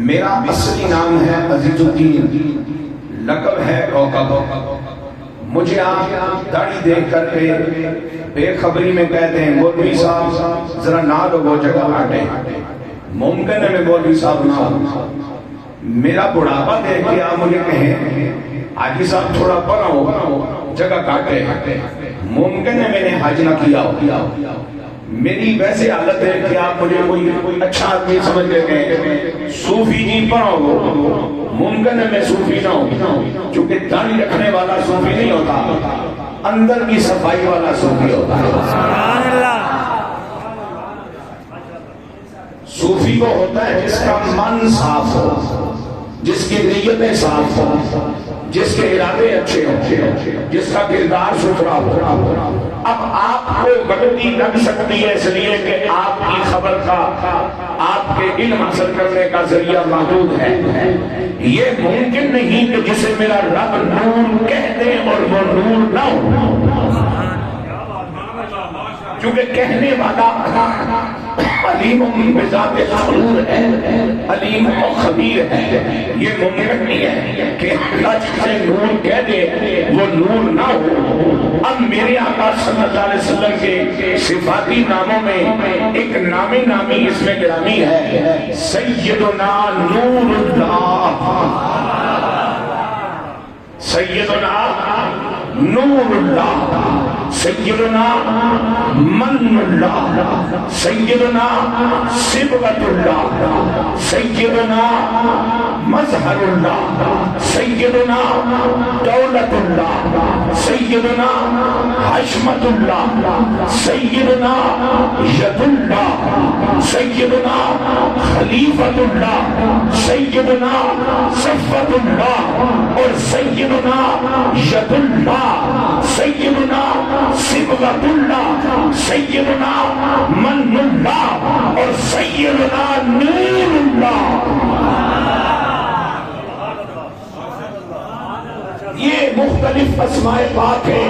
میرا اصلی نام ہے عزیز الدین، لقب ہے کوکب۔ مجھے آپ داڑھی دیکھ کر بے خبری میں کہتے ہیں مولوی صاحب ذرا نہ لو وہ جگہ ہٹے۔ ممکن ہے میں مولوی صاحب نہ ہوں، میرا بڑھاپا دیکھ کے آپ مجھے کہیں حاجی صاحب تھوڑا بڑا ہو جگہ کاٹے۔ ممکن ہے میں نے حج نہ کیا ہو، میری ویسے حالت ہے کہ آپ مجھے کوئی اچھا آدمی سمجھ کے کہیں صوفی جی پڑھا ہو۔ ممکن ہے میں صوفی نہ ہوں، چونکہ داڑھی رکھنے والا صوفی نہیں ہوتا، اندر کی صفائی والا صوفی ہوتا ہے۔ سبحان اللہ۔ صوفی وہ ہوتا ہے جس کا من صاف ہو، جس کی نیتیں صاف ہو، جس کے ارادے اچھے ہوں، جس کا کردار ستھرا ہو۔ اب آپ کو غلطی لگ سکتی ہے اس لیے کہ آپ کی خبر کا، آپ کے علم حاصل کرنے کا ذریعہ محدود ہے۔ یہ ممکن نہیں کہ جسے میرا رب نور کہہ دے اور وہ نور نہ ہو، کیونکہ کہنے والا علیم بذات الصدور ہے، علیم و خبیر ہے۔ یہ ممکن نہیں ہے کہ اللہ جسے نور کہہ دے وہ نور نہ ہو۔ اب میرے آقا صلی اللہ علیہ وسلم کے صفاتی ناموں میں ایک نامی اس میں گرامی ہے، سیدنا نور اللہ، سیدنا نور اللہ، سیدنا من اللہ، سیدنا صبغت اللہ، سیدنا مظہر اللہ، سیدنا دولت اللہ، سیدنا حشمت اللہ، سیدنا ید اللہ، سیدنا خلیفت اللہ، سیدنا صفت اللہ اور سیدنا ید اللہ، سیدنا صبغت اللہ، سیدنا من اللہ اور سیدنا نور اللہ۔ یہ مختلف اسماء پاک ہیں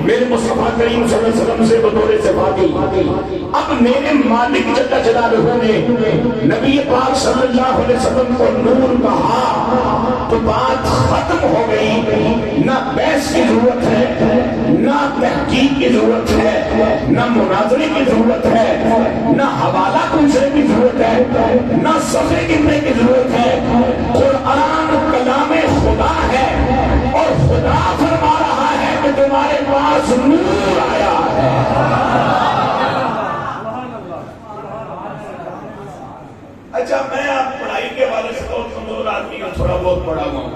میرے مصطفیٰ کریم صلی اللہ علیہ وسلم سے بطور صفاتی۔ اب میرے مالک جل جلالہ نے نبی پاک صلی اللہ علیہ وسلم کو نور کہا تو بات ختم ہو گئی، نہ بحث کی ضرورت ہے، نہ تحقیق کی ضرورت ہے، نہ مناظرے کی ضرورت ہے، نہ حوالہ پوچھنے کی ضرورت ہے، نہ صفحے گننے کی ضرورت ہے۔ قرآن کلام خدا ہے اور خدا فرما رہا ہے کہ تمہارے پاس نور آیا ہے۔ اچھا میں آپ پڑھائی کے والے سے بہت کمزور آدمی کا تھوڑا بہت پڑھا ہوں،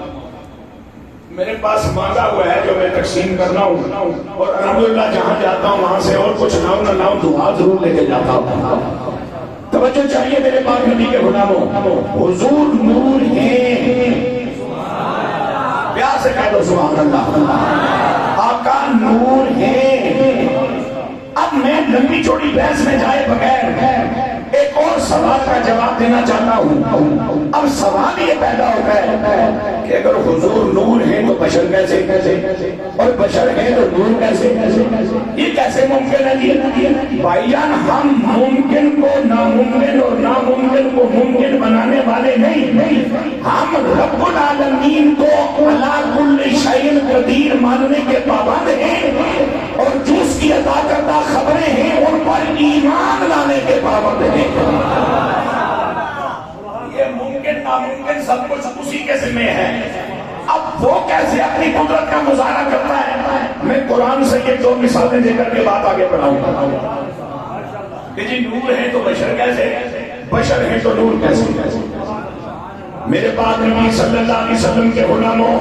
میرے پاس مانگا ہوا ہے جو میں تقسیم کرنا ہوں، اور الحمدللہ جہاں جاتا ہوں وہاں سے اور کچھ لاؤں نہ لاؤں دعا ضرور لے کے جاتا ہوں۔ توجہ چاہیے میرے پاک نبی کے غلاموں، حضور نور ہیں، پیار سے کہہ دو سبحان اللہ، آقا نور ہیں۔ اب میں لمبی چوڑی بحث میں جائے بغیر ایک اور سوال کا جواب دینا چاہتا ہوں۔ اب سوال یہ پیدا ہوتا ہے کہ اگر حضور نور ہیں تو بشر کیسے، اور بشر ہیں تو نور کیسے، یہ کیسے ممکن ہے جی؟ بھائی جان ہم ممکن کو ناممکن اور ناممکن کو ممکن بنانے والے نہیں، ہم رب العالمین کو علی کل شیء قدیر ماننے کے پابند ہیں، اور جو اس کی عطا کردہ خبریں ہیں ان پر ایمان لانے کے پابند ہیں۔ یہ ممکن ناممکن سب کچھ اسی کے ذمہ ہے۔ اب وہ کیسے اپنی قدرت کا مظاہرہ کرتا ہے؟ میں قرآن سے یہ دو مثالیں دے کر کے بات آگے بڑھاؤں گا کہ جی نور ہے تو بشر کیسے، بشر ہے تو نور کیسے۔ میرے پاک نبی صلی اللہ علیہ وسلم کے غلاموں،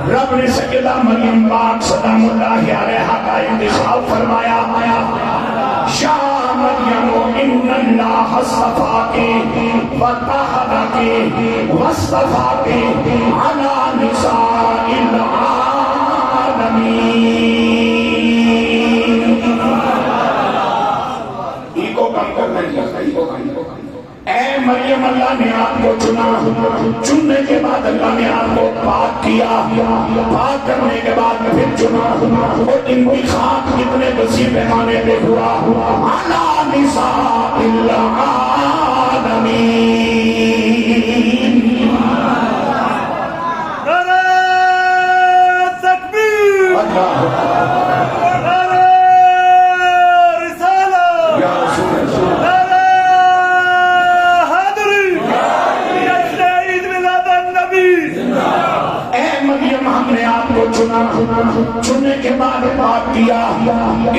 رب نے سیدہ مریم پاک سلام اللہ علیہا کا انتخاب فرمایا، یا مریم ان اللہ اصطفاک وطہرک واصطفاک علی نساء العالمین۔ ایگو کم کرنا چاہتا، ایگو کم کرنا۔ اے مریم اللہ نے آپ کو چنا، چننے کے بعد اللہ نے آپ کو پاک کیا، پاک کرنے کے بعد پھر چنا، اور انتخاب کتنے وسیع پیمانے پہ ہوا، علی نساء العالمین، ہم نے آپ کو چنا، چننے کے بعد پاک کیا،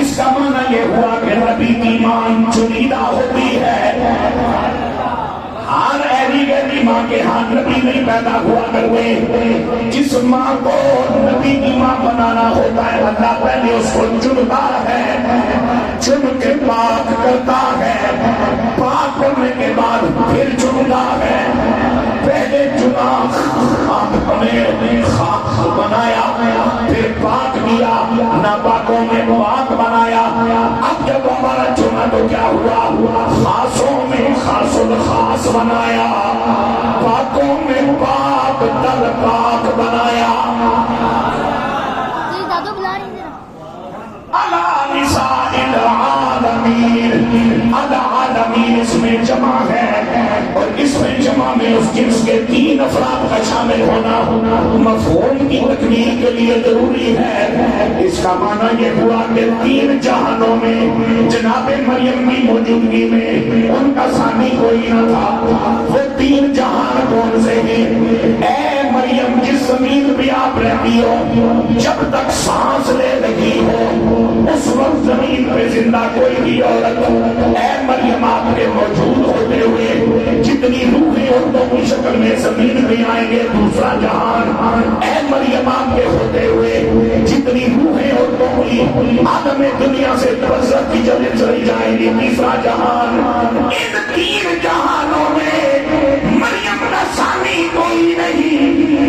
اس کا معنی یہ ہوا کہ نبی کی ایمان چنیدہ ہوتی ہے۔ ہر ایلی گیلی ماں کے ہاں نبی نہیں پیدا ہوا کرتے، جس ماں کو نبی کی ماں بنانا ہوتا ہے اللہ پہلے اس کو چنتا ہے، چن کے پاک کرتا ہے، پاک کرنے کے بعد پھر چنتا ہے۔ پہلے چنا، خاک بنایا، پھر پاک کیا، ناپاکوں میں پاک بنایا۔ اب جب ہمارا چنا تو کیا ہوا؟ خاصوں میں خاص الخاص بنایا، پاکوں میں پاک تل پاک بنایا۔ نساء العالمین، العالمین اس میں جمع ہے، اور اس میں جمع میں اس جنس کے تین افراد کا شامل ہونا مفہوم کی تکمیل کے لیے ضروری ہے۔ اس کا معنی یہ ہوا کہ تین جہانوں میں جناب مریم کی موجودگی میں ان کا ثانی کوئی نہ تھا۔ وہ تین جہان کون سے ہیں؟ اے مریم، جس زمین پہ آپ رہتی ہو، جب تک سانس لے رہی ہو اس وقت زمین پہ زندہ کوئی بھی عورت، اے مریم آپ کے موجود ہوتے ہوئے جتنی روحیں عورتوں کی شکل میں زمین پہ آئیں گے دوسرا جہان، اے مریم آپ کے ہوتے ہوئے جتنی روحیں عورتوں کی عالم دنیا سے برزخ کی جانب چلی جائیں گی تیسرا جہان۔ ان تین جہانوں میں مریم کا ثانی کوئی نہیں۔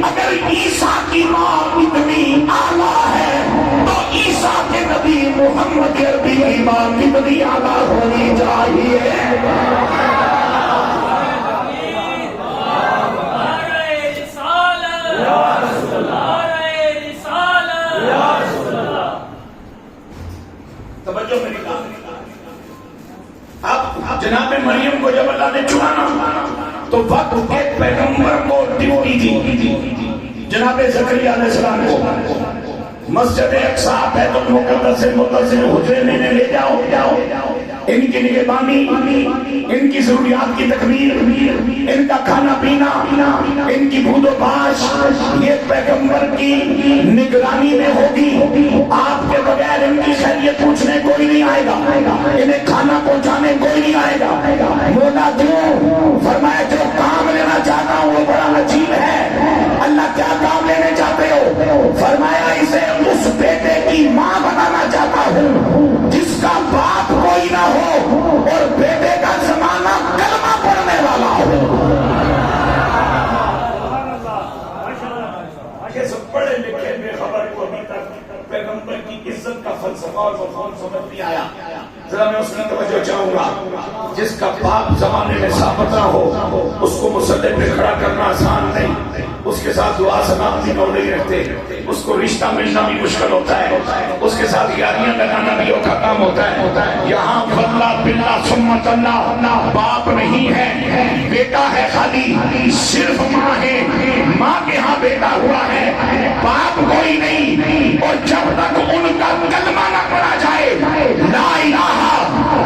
اگر عیسیٰ کی ماں اتنی اعلیٰ ہے تو عیسیٰ کے نبی محمد عربی کی ماں کتنی اعلیٰ ہونی چاہیے؟ توجہ میری بات۔ اب جناب مریم کو جب اللہ نے چنا تو وقت ایک پیغمبر کو ڈیوٹی دی، جناب زکریا علیہ السلام کو مسجد اقصی بیت المقدس سے متصل حجرے میں لے جاؤ، ان کی نگہبانی، ان کی ضروریات کی تکمیل، ان کا کھانا پینا، ان کی بود و باش یہ پیغمبر کی نگرانی میں ہوگی۔ آپ کے بغیر ان کی خیریت پوچھنے کوئی نہیں آئے گا، انہیں کھانا پہنچانے کوئی نہیں آئے گا۔ مولا دوں فرمایا جو کام لینا چاہتا ہوں وہ بڑا عجیب ہے۔ اللہ کیا کام لینے چاہتے ہو؟ فرمایا اسے اس بیٹے کی ماں بنانا چاہتا ہوں جس کا باپ کوئی نہ ہو اور بیٹے کا زمانہ کلمہ پڑھنے والا ہو۔ یہ سب پڑھے لکھے بے خبر کو ابھی تک پیغمبر کی عزت کا فلسفہ اور مفہوم سمجھ نہیں آیا۔ ذرا میں اس کی توجہ چاہوں گا، جس کا باپ زمانے میں ثابت نہ ہو اس کو مسلح پہ کھڑا کرنا آسان نہیں، اس کے ساتھ دعا سلام بھی نہیں رکھتے، اس کو رشتہ ملنا بھی مشکل ہوتا ہے، اس کے ساتھ یاریاں لگانا بھی اوکھا کام ہوتا ہے۔ یہاں واللہ باللہ سمت اللہ باپ نہیں ہے، بیٹا ہے خالی، صرف ماں ہے، ماں کے ہاں بیٹا ہوا ہے، باپ کوئی نہیں۔ اور جب تک ان کا کلمہ نہ پڑھا جائے لا الہ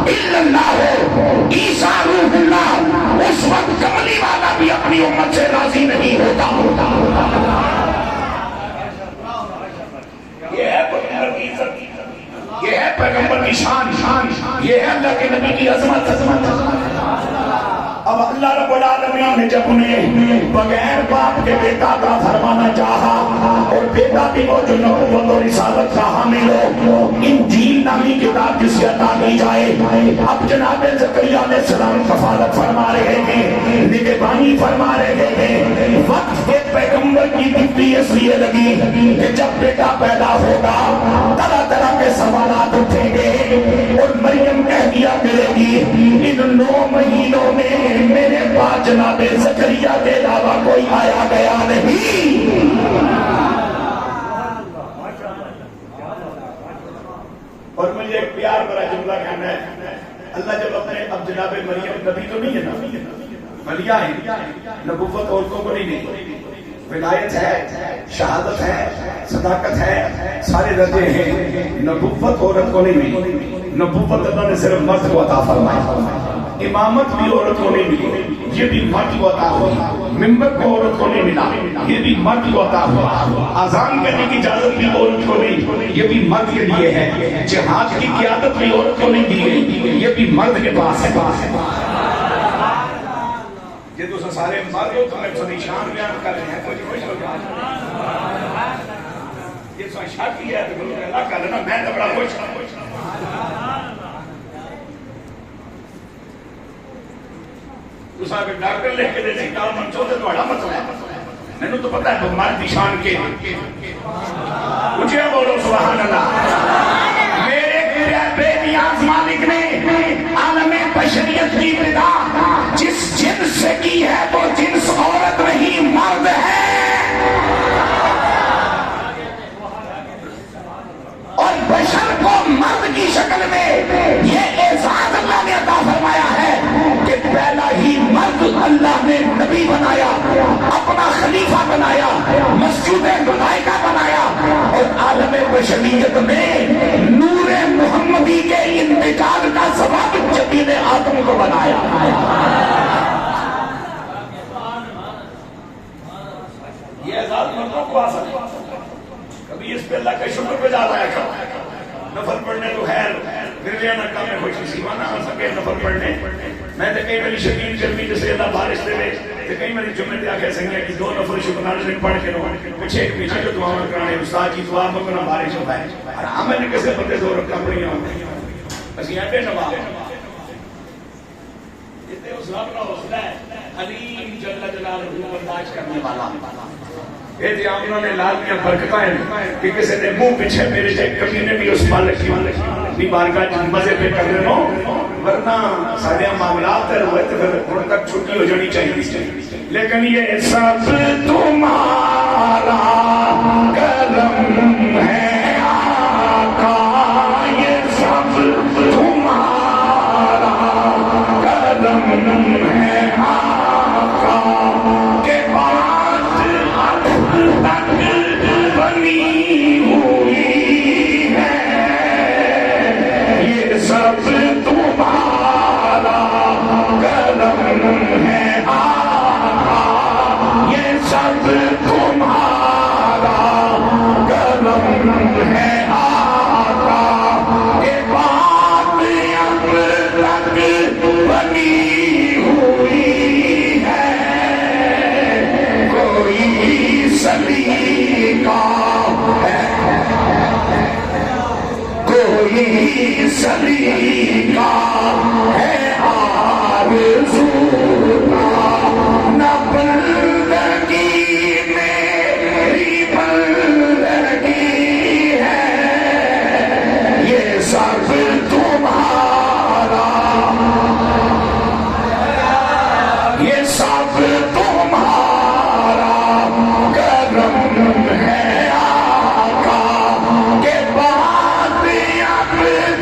الا اللہ ہو، عیسیٰ روح اللہ، اس وقت کملی والا بھی اپنی امت سے راضی نہیں ہوتا۔ یہ ہے پیغمبر کی عزت، یہ ہے پیغمبر کی شان، یہ ہے اللہ کے نبی کی عظمت۔ اب اللہ رب العالمین نے جب انہیں بغیر باپ کے بیٹا کا فرمانا چاہا، اور بیٹا بھی وہ جو نبوت اور رسالت کا حامل ہو، انجیل نامی کتاب جس سے عطا کی جائے، اب جناب زکریا علیہ السلام کفالت فرما رہے تھے، نگہبانی فرما رہے تھے۔ وقت کے پیغمبر کی ڈیوٹی اس لیے لگی کہ جب بیٹا پیدا ہوگا طرح طرح کے سوالات اٹھیں گے، اور مریم کہہ دیا کرے گی ان 9 مہینوں میں میرے پاس جناب زکریا کے علاوہ کوئی آیا گیا نہیں۔ اور مجھے ایک پیار بڑا جملہ کہنا ہے، اللہ جب اپنے اب جناب مریم نبی تو نہیں ہے نا، ولیہ ہے، نبوت عورتوں کو نہیں، ولایت ہے، شہادت ہے، صداقت ہے، سارے درجے ہیں، نبوت عورت کو نہیں۔ نبوت اللہ نے صرف مرد کو عطا فرمائی، امامت بھی عورت کو نہیں ملی، یہ بھی مرد کو عطا ہوا، منبر کو عورت کو نہیں ملا، یہ بھی مرد کو عطا ہوا، اذان کرنے کی اجازت بھی عورت کو نہیں، یہ بھی مرد کے لیے ہے، جہاد کی قیادت بھی عورت کو نہیں دی گئی، یہ بھی مرد کے پاس ہے۔ یہ تو سارے مرد ہو، تمہیں تو نشان بیان کر رہے ہیں، کوئی خوش ہو جائے یہ تو شادی ہے تو اللہ کر رہا میں تو بڑا خوش ہوں۔ تو صاحب ڈاکٹر لے کے دے سکتا ہوں منچو سے تو بڑا مسئلہ ہے، میں نے تو پتہ ہے تو مرد شان کے مجھے بولو سبحان اللہ۔ میرے بے نیاز مالک نے عالم بشریت کی ابتدا جس جنس سے کی ہے وہ جنس عورت نہیں مرد ہے، اور بشر کو مرد کی شکل میں یہ اعزاز اللہ نے عطا فرمایا ہے کہ پہلا ہی مرد اللہ نے نبی بنایا، اپنا خلیفہ بنایا، مسجد ملائکہ بنایا، اور عالم بشریت میں نور محمدی کے انتقال کا سبب جبین آدم کو بنایا۔ یہ اعزاز مردوں کو آ سکتا، کبھی اس پہ اللہ کا شکر پہ جا رہا ہے، نفل پڑھنے تو خیر پھر لینا کام ہے، کوئی چیز نہ آ سکے نفل پڑھنے۔ میں تو کئی باری شدید گرمی جیسے اللہ بارش دے دے تو کئی باری جمعے دے آکے سنگیا کہ 2 نفل شکرانہ دن پڑھ کے رہو، کچھ ایک پیچھے جو دعا کرانے استاد کی دعا مکنہ بارش ہوتا ہے، اور ہمیں نے کسے پتے 2 رکھا پڑھیا ہوں بس یہاں پہ نواب اتنے اس رب کا حوصلہ ہے، حلیم جل جلالہ برداشت کرنے والا۔ یہ جی آمنوں نے لال میاں برکتائیں کہ کسی نے منہ پیچھے میرے جائے کبھی نے بھی اس مالک کی بارگاہ جن مزے پہ کر رہے ہو، ورنہ سارے معاملات ہوئے تو پھر ان تک چھٹی ہو جانی چاہیے، لیکن یہ سب تمہارا کرم ہے آقا، یہ سب تمہارا کرم ہے آقا، کہ بات تک بنی ہوئی ہے، یہ سب تمہارا کرم ہے آقا، یہ سب تمہارا کرم ہے آقا، کہ بات اب تک بنی ہوئی ہے، کوئی سلیقہ ہے، کوئی سلیقہ ہے آرزو کا، نہ بندگی میری بندگی ہے، یہ سب تمہارا، یہ سب تمہارا کرم ہے آقا، کہ بات اب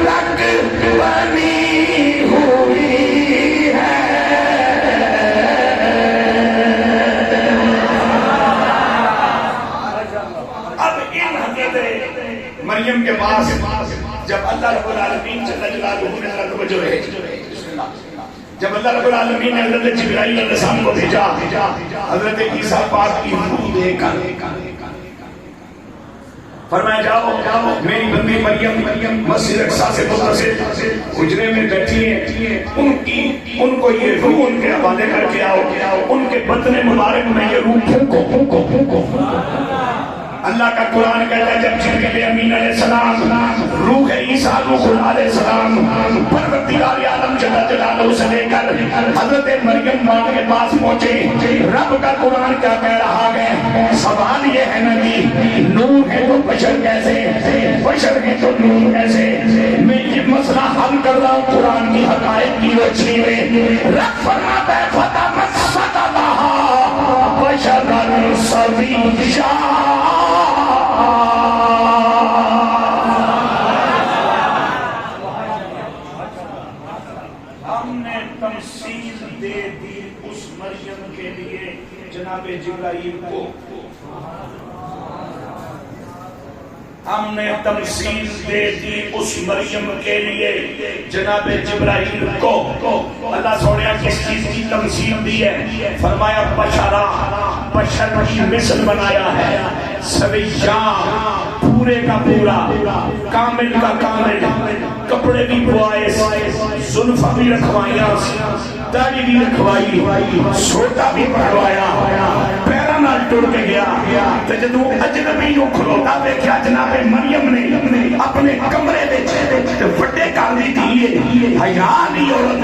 تک بنی ہوئی ہے۔ اب ان حضرت مریم کے پاس جب اللہ رب العالمین جل جلالہ نے توجہ رہے، جب اللہ رب العالمین نے حضرت جبرائیل علیہ السلام کو بھیجا حضرت عیسیٰ پاک کی روح دے کر فرمایا جاؤ میری بندی مریم مسجد اقصیٰ سے متصل حجرے میں بیٹھی ہیں، ان کو یہ روح ان کے حوالے کر کے آؤ، ان کے بدن مبارک میں یہ روح پھونکو۔ اللہ کا قرآن کہتا ہے جب جبریل امین علیہ السلام روح عیسیٰ روح اللہ علیہ السلام پروردگار عالم جل جلالہ سے لے کر حضرت مریم ماں کے پاس پہنچے، رب کا قرآن کیا کہہ رہا ہے؟ سوال یہ ہے نبی، نور ہے تو بشر کیسے، بشر ہے تو نور کیسے؟ میں یہ مسئلہ حل کر رہا ہوں قرآن کی حقائق کی روشنی میں۔ رب فرماتا ہے فتمسک لہا بشرا سویا، ہم نے تمثیل دے دی اس مریم کے لیے جناب جبرائیل کو، ہم نے تمثیل دے دی اس مریم کے لیے جناب جبرائیل کو. اللہ سونے کس چیز کی تمثیل دی ہے؟ فرمایا بشرا، بشر کی مثل بنایا ہے، سویہ پورے کا پورا، کامل کا کامل، کپڑے بھی بوائے، زلفاں بھی رکھوائیاں، داڑھی بھی رکھوائی، سوٹا بھی پڑھوایا، پیرا نال ٹر کے گیا. تے جدوں اجنبی نو کھلوتا ویکھیا جناب مریم نے اپنے کمرے وچ تے وڈے گھر دی دھی حیا نہیں عورت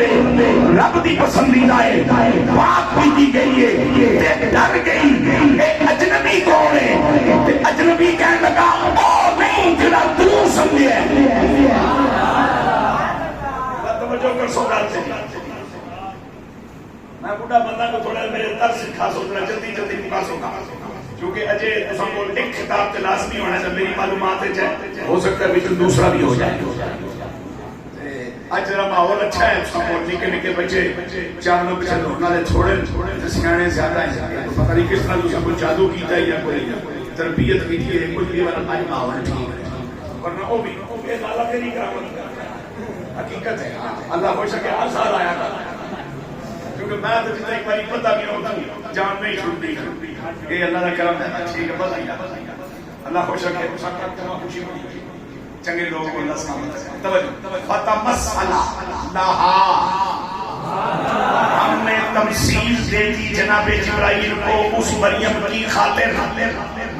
رب دی پسندیدہ ہے، پاک کی گئی ہے تے ڈر گئی اے اجنبی کون ہے؟ تے اجنبی کہنے لگا او نہیں جڑا تو سمجھے. توجہ کر سو گل سے میں بڑا بندہ کو تھوڑا میرے درس سکھا سکتا جلدی جلدی پکا سکا کیونکہ اجے تساں کول ایک خطاب تے لازمی ہونا ہے. میری معلومات ہے ہو سکتا ہے کہ دوسرا بھی ہو جائے. اج میرا ماحول اچھا ہے، تساں کول نکے نکے بچے چار لوگ پیچھے دوڑنا دے تھوڑے تے سیانے زیادہ ہیں. پتہ نہیں کس طرح تساں کوئی جادو کیتا ہے یا کوئی تربیت کی ہے کوئی بھی والا اج ماحول ٹھیک ہے. ورنہ او بھی اللہ تیری کرامت حقیقت ہے. اللہ ہو سکے ہر سال آیا کرتا کیونکہ میں تو جتنا ایک باری پتہ بھی ہوتا جان نہیں چھوٹتی یہ اللہ کا کرم ہے. ٹھیک ہے بس اللہ خوش رکھے خوشی ہوئی چنگے لوگوں کو اللہ سلامت. توجہ فتمثل لہا، ہم نے تمثیل دے دی جناب جبرائیل کو اس مریم کی خاطر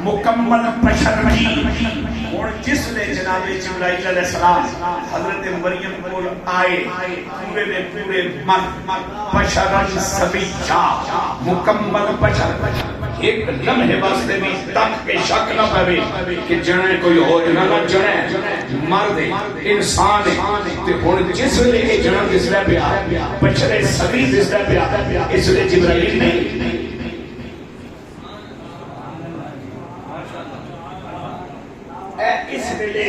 مکمل بشر کی. اور جس نے جناب جبرائیل علیہ السلام حضرت مریم کو آئے پورے میں پورے مرد بشرن سویہ مکمل بشر، ایک لمحے واسطے بھی تک کے شک نہ پوے کہ جنے کوئی ہو نہ جنے مرد انسان تے ہن جس نے جنم جس نے پیا بشر سوی جس نے پیا اس نے جبرائیل نے اس لیے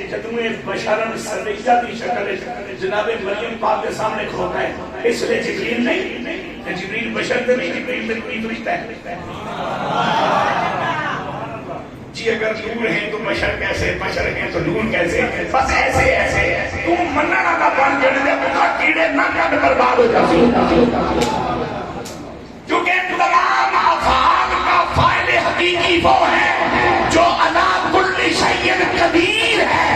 جدوں بشرن سویہ کی شکل جناب مریم پاک کے سامنے کھڑوتا ہے اس لیے جبریل نہیں، جبریل بشر تے نہیں، جبریل تے کوئی فرشتہ ہے. جی اگر نور ہیں تو بشر کیسے، بشر ہیں تو نور کیسے؟ بس ایسے ایسے تو مننا نہ بن جڑے دے بکا کیڑے نہ کڈ برباد ہو جاسی. کیونکہ تمام افعال کا فاعل حقیقی وہ ہے جو علی کل شیء قدیر ہے.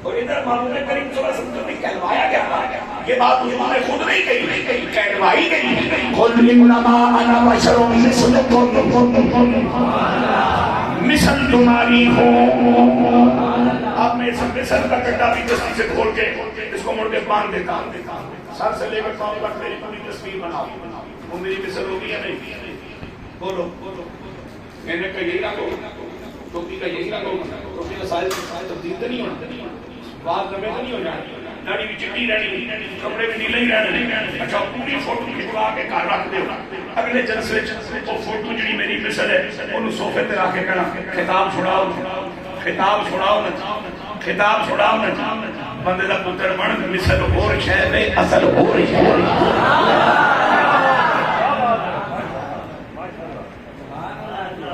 اور ادھر معلوم ہے کریم صلی اللہ علیہ وسلم نے کہلوایا کیا تھا؟ یہ بات حضور نے خود نہیں کہی، کہلوائی گئی. قل انما انا بشر مثلکم، مثل تمہاری ہوں. اب میں سر کا کٹا بھی دستی سے کھول کے اس کو مڑ کے باندھ دیتا ہوں، سر سے لے کر پاؤں تک میری پوری تصویر بناؤ. وہ میری مثل ہوگی یا نہیں؟ بولو میں نے کہا یہی رنگ ہوگا، ٹوپی کا یہی رنگ ہوگا، ٹوپی کا سائز تبدیل تو نہیں ہونا، بات لمبے تو نہیں ہو جائے، داڑھی بھی چٹی رہنی، کپڑے بھی نیلے ہی رہنے. اچھا پوری فوٹو کھچوا کے گھر رکھ دے، اگلے جلسے وہ فوٹو جڑی میری مثل ہے انہوں صوفے تے رکھ کے کہنا خطاب چھڑاؤ، خطاب چھڑاؤ نہ، خطاب چھڑاؤ نہ. بندے دا پتر بن مثل ہو رہی ہے اصل ہو رہی ہے.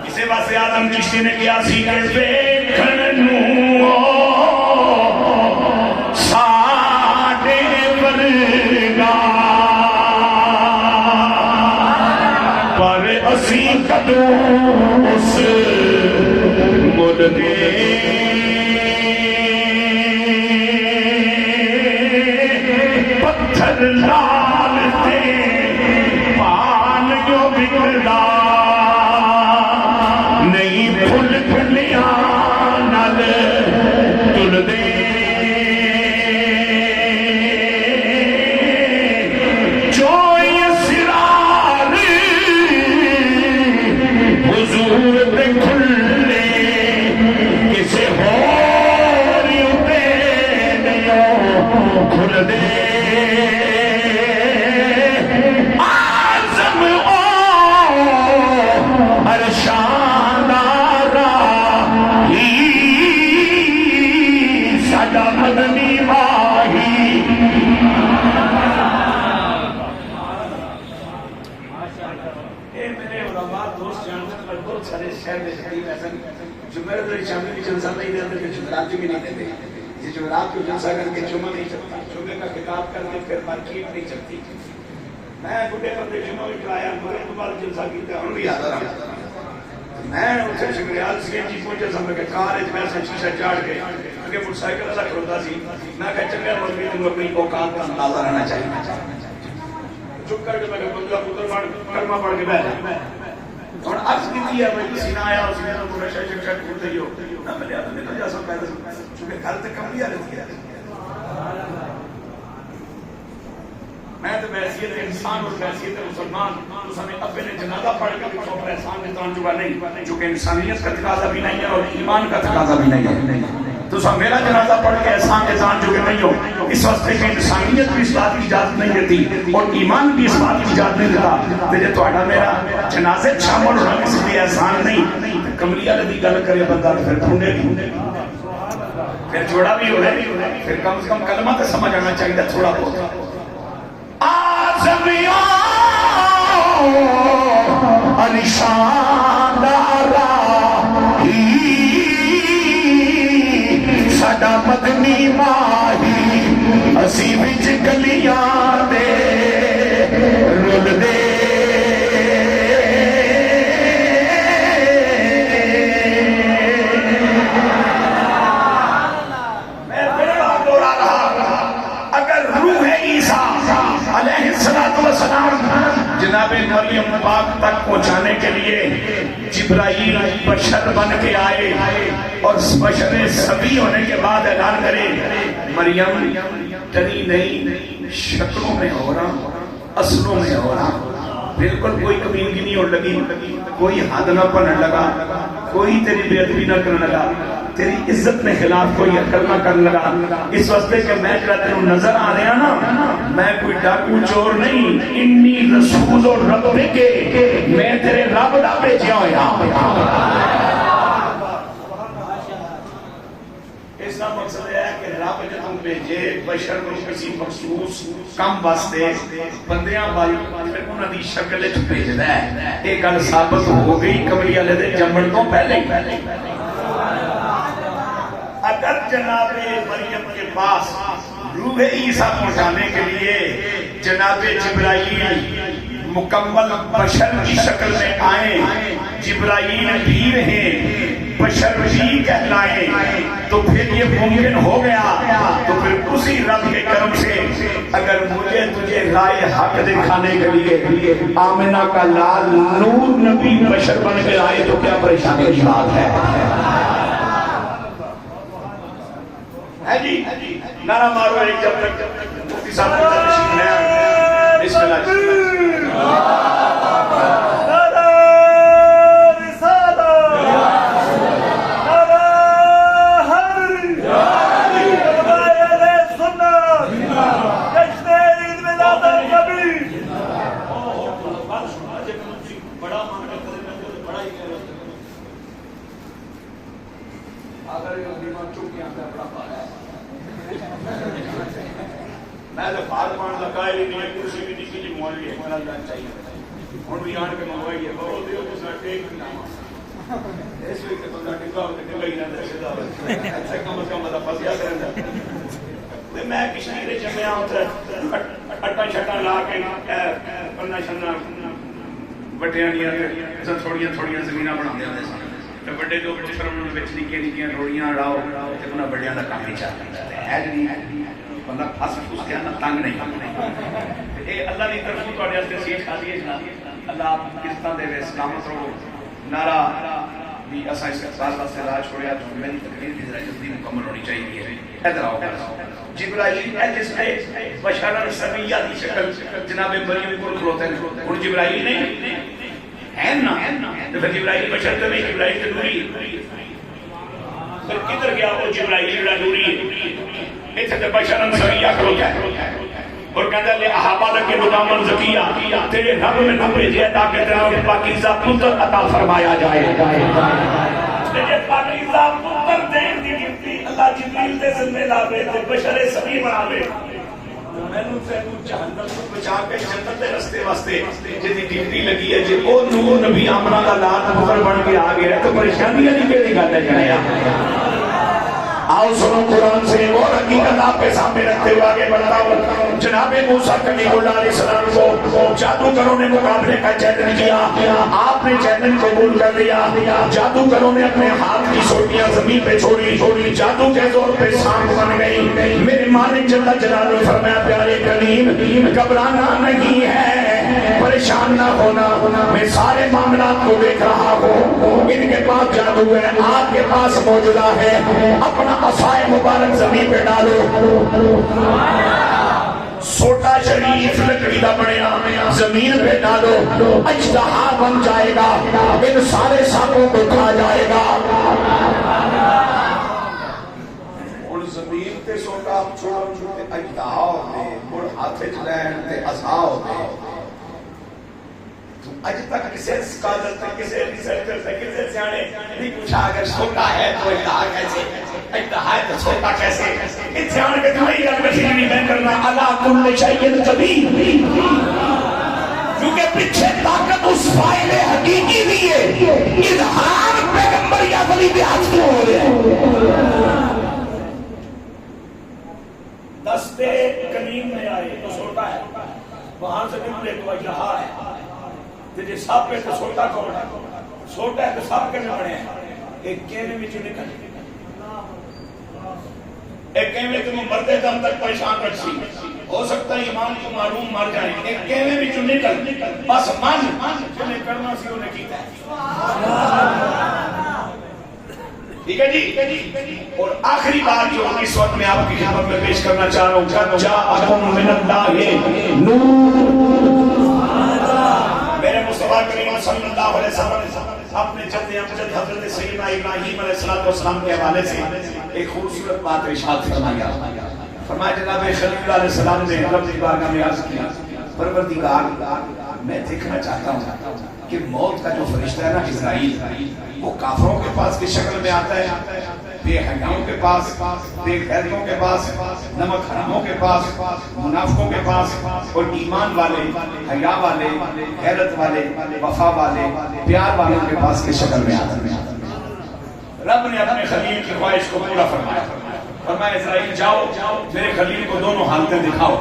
اسے واسطے آدم چشتی نے کیا سی کہ دیکھن نو ساڈے ورگا پر اسی کدوں اس مل دے پتھر لال تے پان جو بگڑا نہیں پھل پھلیاں نال تل دے جو اسرار حضور تے کھلے کسے ہور تے نہیں کھل دے. جمعرات کو جلسہ کر کے جمعہ نہیں چلتا، جمعے کا خطاب کر کے پھر مارکیٹ نہیں چلتی. میں بڑے بندے جمعہ بھی پڑھایا، مرے تو بعد جلسہ کیتا ہوں بھی یاد رہا. میں اسے شکریال سی جی پہنچے سمجھ کے کار میں سے شیشہ چاڑ کے کہ موٹر سائیکل والا کھڑوتا سی. میں کہا چنگا مولوی تم اپنی اوقات کا اندازہ رہنا چاہیے. چپ کر کے میں بندہ پتر کلمہ پڑھ کے بیٹھ اور عرض کی ہے میں کسی نہ آیا اس نے تو پورا شیشہ چاڑ کرتے ہی ہو نہ ملیا تو نکل جا سکتا ہے چونکہ گھر تک کم لیا رہتی ہے. میں تو بحثیت انسان اور بحثیت مسلمان تو ہمیں اپنے جنازہ پڑھ کے بھی چھوڑ احسان میں تان چکا نہیں جو کہ انسانیت کا تقاضا بھی نہیں ہے اور ایمان کا تقاضا بھی نہیں ہے. تو سب میرا جنازہ پڑھ کے احسان کے تان چکے نہیں ہو اس واسطے کہ انسانیت بھی اس بات کی اجازت نہیں دیتی اور ایمان بھی اس بات کی اجازت نہیں دیتا کہ جب تھوڑا میرا جنازے شامل ہونا کسی بھی احسان نہیں. کملی والے دی گل کرے بندہ پھر ڈھونڈے بھی پھر جوڑا بھی ہو رہے پھر کم سے کم کلمہ تو سمجھ آنا چاہیے تھوڑا بہت. آزمیوں انشان دارا ساڈا مدنی ماہی اسی وچ گلیاں دے رول دے جناب مریم پاک تک پہنچانے کے لیے جبرائیل بشر بن کے آئے اور بشر سبی ہونے کے بعد اعلان کرے مریم ڈری نہیں شکلوں میں ہو رہا اصلوں میں ہو رہا. بالکل کوئی کمینگی نہیں ہو لگی کوئی حد نہ پڑھنے لگا کوئی تیری بے ادبی نہ کرنے لگا تیری عزت میں خلاف کوئی عقل نہ کرنے لگا. اس واسطے کہ میں تیرے نظر آ رہا نا میں کوئی ڈاکو چور نہیں انی رسول اور رب کے میں تیرے رب دا بھیجا ہوا. اس کا مقصد ہے کہ رب جب ہم بھیجے بشر کو کسی مخصوص کم واسطے بندیاں وال پھر انہاں دی شکل وچ بھیجدا ہے. یہ گل ثابت ہو گئی کملی والے دے جمن تو پہلے. اگر جناب مریم کے پاس روح عیسیٰ پہنچانے کے لیے جناب جبرائیل مکمل بشر کی شکل میں آئیں جبرائیل بھی رہیں بشر بھی کہلائیں تو پھر یہ ممکن ہو گیا. تو پھر اسی رب کے کرم سے اگر مجھے تجھے رائے حق دکھانے کے لیے آمنہ کا لال نور نبی بشر بن کے آئے تو کیا پریشانی کی بات ہے. جی نعرہ مارو ایک جب تک مفتی صاحب کو تشریف لے آئے. بسم اللہ. میں تو بات مان لگا ہی نہیں ہے کرسی بھی نہیں کی مولوی ہے بڑا جان چاہیے ہن بھی آن کے منگوائی ہے بہت دیو تو سا ٹیک بھی نہ اس وقت بندہ ٹکا ہو کے ٹکا ہی نہ دے سدا ایسے کم از کم مطلب فسیا کرندا میں کشمیر جمعیا اتر اٹا چھٹا لا کے پنا چھنا بٹیاں نہیں تھوڑیاں تھوڑیاں زمیناں بنا دے سن تے بڑے دو بچے پھر انہاں وچ نکیاں روڑیاں اڑاؤ تے انہاں بڑیاں دا کام ہی چلدا ہے نہیں بندہ پھس پھس کے نا تنگ نہیں. اے اللہ دی طرف تو تواڈے واسطے سیٹ کھا دی ہے اللہ آپ کس طرح دے سلامت رہو. نعرہ بھی اساں اس احساس واسطے راہ چھوڑیا تو میری تقریر بھی ذرا جلدی مکمل ہونی چاہیے. ادھر آؤ جبرائیل جس نے بشر سبیہ دی شکل جناب مریم کو کھلوتے ہیں اور جبرائیل نہیں ہے نا تو پھر جبرائیل بشر تو نہیں جبرائیل تو نوری پھر کدھر گیا وہ جبرائیل جڑا نوری ہے اتنے بشر سبیہ کھلوتا ہے اور کہتا ہے احابہ لکے غلامن زکیہ تیرے رب میں نہ بھیجے تاکہ تیرا پاکیزہ پتر عطا فرمایا جائے. تیرے پاکیزہ پتر دین دی ڈیوٹی اللہ جبریل دے ذمہ لاوے تے بشر سبی بناوے. میں نے سے جہنم کو بچا کے جنت دے راستے واسطے جدی ڈیوٹی لگی ہے جے او نور نبی آمنہ دا لال پتر بن کے آ گیا تو پریشانی نہیں کیڑی گل ہے جنیا. آؤ سنو قرآن سے وہ حقیقت آپ کے سامنے رکھتے ہوئے آگے بڑھتا ہوں. جناب موسیٰ کلیم اللہ علیہ السلام کو جادوگروں نے مقابلے کا چیلنج کیا. آپ نے چیلنج قبول کر لیا. جادوگروں نے اپنے ہاتھ کی سوٹیاں زمین پہ چھوڑی. جادو کے زور پہ سانپ بن گئی. میرے مالک جل جلالہ نے فرمایا پیارے کلیم گھبرانا نہیں ہے, پریشان نہ ہونا, میں سارے معاملات کو دیکھ رہا ہوں. ان کے پاس جادو ہے, آپ کے پاس موجودہ ہے. اپنا عصائے مبارک زمین پہ ڈالو. سوٹا شریف لکڑی دا بنیا زمین پہ ڈالو. اژدہا بن جائے گا, ان سارے سانپوں کو کھا جائے گا. اور زمین تے سوٹا چھوڑ اژدہا ہوتے اور ہاتھ وچ لین تے عصا ہوتے. اج تک کسی اسکالر تک کسی ریسرچر تک کسی سیانے نہیں پوچھا اگر چھوٹا ہے تو اجدہا کیسے, اجدہا ہے تو چھوٹا کیسے. اس سیانے کے تمہیں یہ مشین نہیں میں کرنا اللہ کل شیء قدیر, کیونکہ پیچھے طاقت اس فائل حقیقی بھی ہے. اظہار پیغمبر یا ولی بھی ہاتھ کیوں ہو رہے ہیں. دستے کلیم میں آئے تو چھوٹا ہے, وہاں سے نکلے تو اجدہا ہے. جی سب پہ تو چھوٹا کون ہے, چھوٹا ہے تو سب کے میں بڑے ہیں. ایک کیویں میں چلے کر ایک کیویں تم مرتے دم تک پریشان رکھ سی, ہو سکتا ہے امام کو معلوم مر جائیں. ایک کیویں میں چلے کر بس من چلے کرنا سی انہیں کیتا ہے. ٹھیک ہے جی. اور آخری بات جو اس وقت میں آپ کی خدمت میں پیش کرنا چاہ رہا ہوں, جاءکم من اللہ نور. میرے مصطفیٰ کریم صلی اللہ علیہ وسلم اپنے جد امجد حضرت سیدنا ابراہیم علیہ السلام کے حوالے سے ایک خوبصورت بات ارشاد فرمایا. فرمایا جناب خلیل اللہ علیہ السلام نے رب کی بارگاہ میں عرض کیا, پروردگار میں دیکھنا چاہتا ہوں کہ موت کا جو فرشتہ ہے نا اسرائیل, وہ کافروں کے پاس کس شکل میں آتا ہے, بے حیاؤں کے پاس, بے غیرتوں کے پاس, نمک حراموں کے پاس, منافقوں کے پاس, اور ایمان والے, حیا والے, غیرت والے, وفا والے, پیار والوں کے پاس کس شکل میں آتا ہے. رب نے اپنے خلیل کی خواہش کو پورا فرمایا. فرمایا اسرائیل جاؤ میرے خلیل کو دونوں حالتیں دکھاؤ.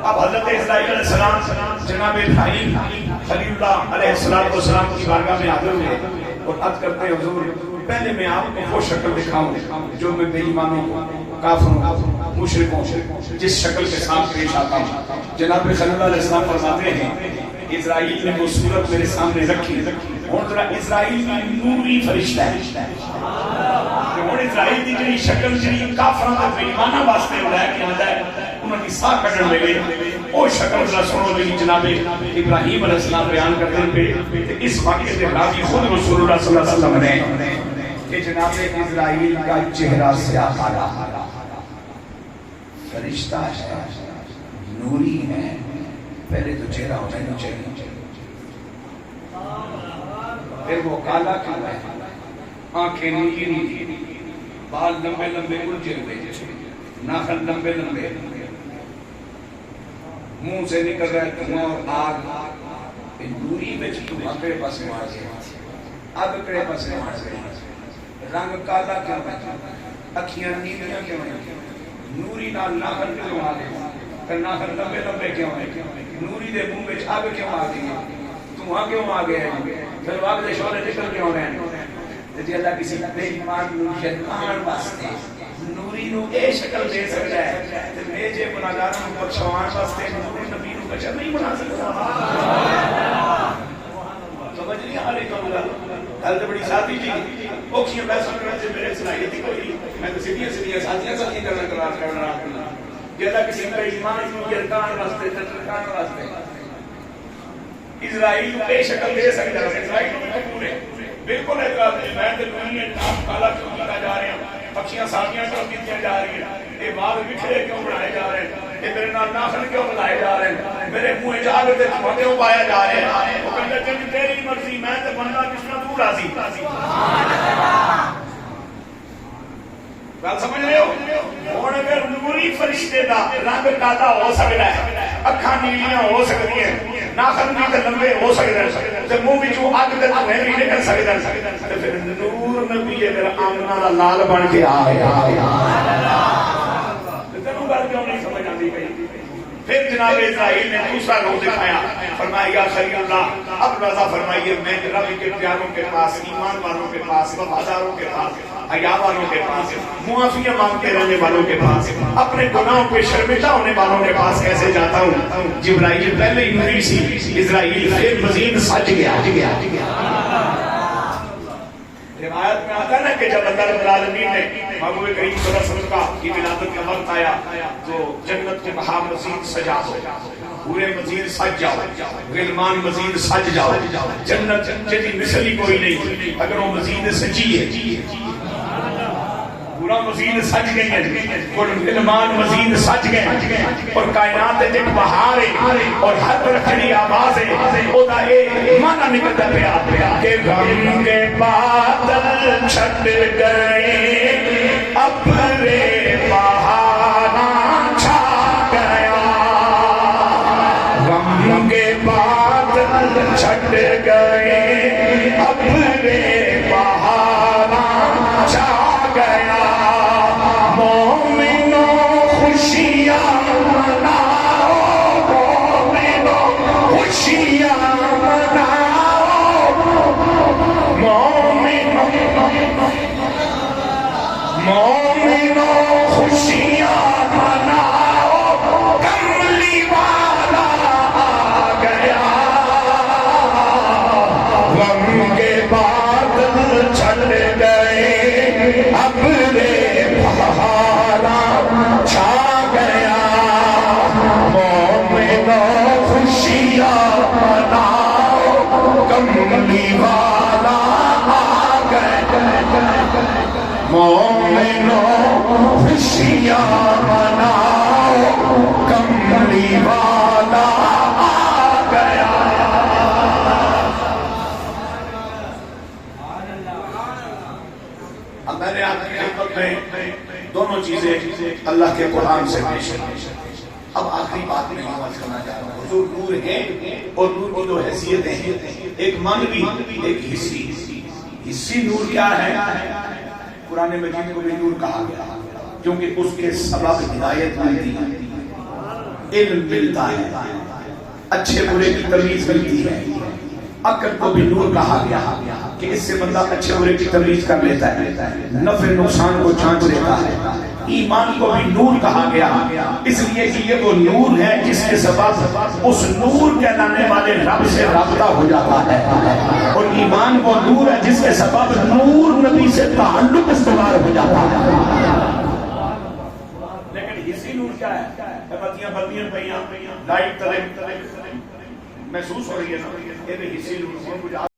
اب حضرت اسرائیل علیہ السلام جناب ابراہیم خلیل اللہ علیہ السلام کی بارگاہ میں حاضر ہوئے اور عرض کرتے ہیں حضور پہلے میں آپ کو وہ شکل دکھاؤں جو میں بے ایمانوں کافروں مشرکوں جس شکل کے ساتھ پیش آتا ہوں. جناب خلیل اللہ علیہ السلام فرماتے ہیں اسرائیل نے وہ صورت میرے سامنے رکھی, اور ذرا اسرائیل کی نوری فرشتہ ہے. اور اسرائیل کی جڑی شکل جڑی کافراں تے بے ایماناں واسطے لے کے آندا ہے انہاں دی ساہ کڈن ویلے او شکل ذرا سنو جی جناب ابراہیم علیہ السلام بیان کرتے ہیں. تے اس واقعے سے راضی خود رسول اللہ صلی اللہ علیہ وسلم نے کہ جناب اسرائیل کا چہرہ سیاہ کالا فرشتہ ہے, نوری ہے. پہلے تو چہرہ ہونا ہی چاہیے, پھر وہ کالا کیوں ہے, آنکھیں نیلی نیلی, بال لمبے لمبے الجھے ہوئے, ناخن لمبے لمبے, منہ سے نکل رہا ہے دھواں اور آگ. نوری میں اکڑے پاس مار گئے, اب اکڑے پاس مار گئے. رنگ کالا کیوں ہے, اکھیاں نیلیاں کیوں ہیں, نوری نال ناخن کیوں آ گئے, ناخن لمبے لمبے کیوں ہیں, نوری دے منہ میں آگ کیوں آ گئی, دھواں کیوں آ گئے, پھر آگ دے شعلے نکل کیوں رہے ہیں. جی اللہ کسی بے ایمان نو شیطان واسطے نوری نو اے شکل دے سکتا ہے تے میں جے گناہگاراں نو بخشوان واسطے نور نبی نو بشر نہیں بنا سکتا. سمجھ نہیں آ رہی تو گل تے بڑی سادی جی اوکھیاں بحث کرنے سے میرے صلاحیت ہی کوئی, میں تو سیدھی سیدھی سادیاں کرنا کرنا رہا. جی اللہ کسی بے ایمان نو یرکان واسطے ترکان واسطے اسرائیل کو اے شکل دے سکتا ہے. اسرائیل کو قبول ہے بالکل اعتراض نہیں. میں تے دنیا نام کالا کیوں کیتا جا رہے ہیں, پکھیاں ساڑیاں کیوں کیتیاں جا رہی ہیں, یہ بال بکھرے کیوں بنائے جا رہے ہیں, یہ میرے نال ناخن کیوں بنائے جا رہے ہیں, میرے منہ جا کے دھواں کیوں پایا جا رہے ہیں. وہ کہتے ہیں کہ تیری مرضی, میں تے بننا کس طرح تو راضی. گل سمجھ رہے ہو. ہن اگر نوری فرشتے دا رنگ کالا ہو سکتا ہے, اکھاں نیلیاں ہو سکتی ہیں, ناخن بھی تے لمبے ہو سکدے تے منہ وچوں اگ تے دھویں بھی نکل سکدے تے پھر نور نبی ہے میرا آمنہ دا لال بن کے آیا تینوں گل کیوں نہیں سمجھ آتی پئی؟ پھر جناب اسرائیل نے دوسرا روز دکھایا، فرمایا یا خلیل اللہ اب رضا فرمائیے میں رب کے پیاروں کے پاس، ایمان والوں کے پاس، وفاداروں کے پاس، حیا والوں کے پاس، معافیاں مانگتے رہنے والوں کے پاس، اپنے گناہوں پہ شرمندہ ہونے والوں کے پاس کیسے جاتا ہوں؟ جبرائیل پہلے ہی نوری سی، اسرائیل پھر مزید سج گیا۔ روایت میں آتا ہے نا کہ جب اللہ رب العالمین نے محبوب کریم صلی اللہ علیہ وسلم کا کی ولادت کا وقت آیا تو جنت کے بہا مزید سجا دو، پورے مزید سج جاؤ، غلمان مزید سج جاؤ، جنت جیسی مثل ہی کوئی نہیں اگر وہ مزید سجی ہے، پورا مزید سج گئی ہے، اور غلمان مزید سج گئے، اور کائنات ایک بہار ہے اور ہر طرف کھڑی آواز ہے، او دا اے معنی نکلتا پیا کہ غم کے بادل چھٹ گئے ابرے بہارا چھا گیا، غم کے بادل چھٹ گئے ابرے بہارا چھا گیا، مومنوں خوشیاں مناؤ، مومنوں خوشیاں مناؤ، مومنوں خوشیاں مناؤ، کملی والا آ گیا، غم کے بادل چھٹ گئے ابرے بہارا چھا گیا، مومنوں خوشیاں مناؤ، کملی والا آ گیا، مومنوں خوشیاں مناؤ، کملی والا آ گیا۔ اب میں نے آپ کی خدمت میں دونوں چیزیں اللہ کے قرآن سے پیش کی۔ اب آخری بات میں عرض کرنا چاہ رہا ہوں، حضور نور ہیں اور نور کی دو حیثیتیں ہیں، ایک مانوی ایک حصی۔ حصی نور کیا ہے؟ قرآن مجید کو بھی نور کہا گیا کیونکہ اس کے سبب ہدایت ملتی ہے، علم ملتا ہے، اچھے برے کی تمیز ملتی ہے، عقل کو بھی نور کہا گیا کہ اس سے بندہ اچھے برے کی تمیز کر لیتا ہے، نفع نقصان کو جانچ لیتا ہے، ایمان کو بھی نور کہا گیا اس لیے کہ یہ وہ نور ہے جس کے سبب اس نور کے لانے والے رب سے رابطہ ہو جاتا ہے، اور ایمان وہ نور ہے جس کے سبب نور نبی سے تعلق استوار ہو جاتا ہے۔ لیکن اسی نور کیا ہے؟ بتیاں بتیاں پہیاں لائٹ تلک محسوس ہو رہی ہے، یہ بھی اسی نور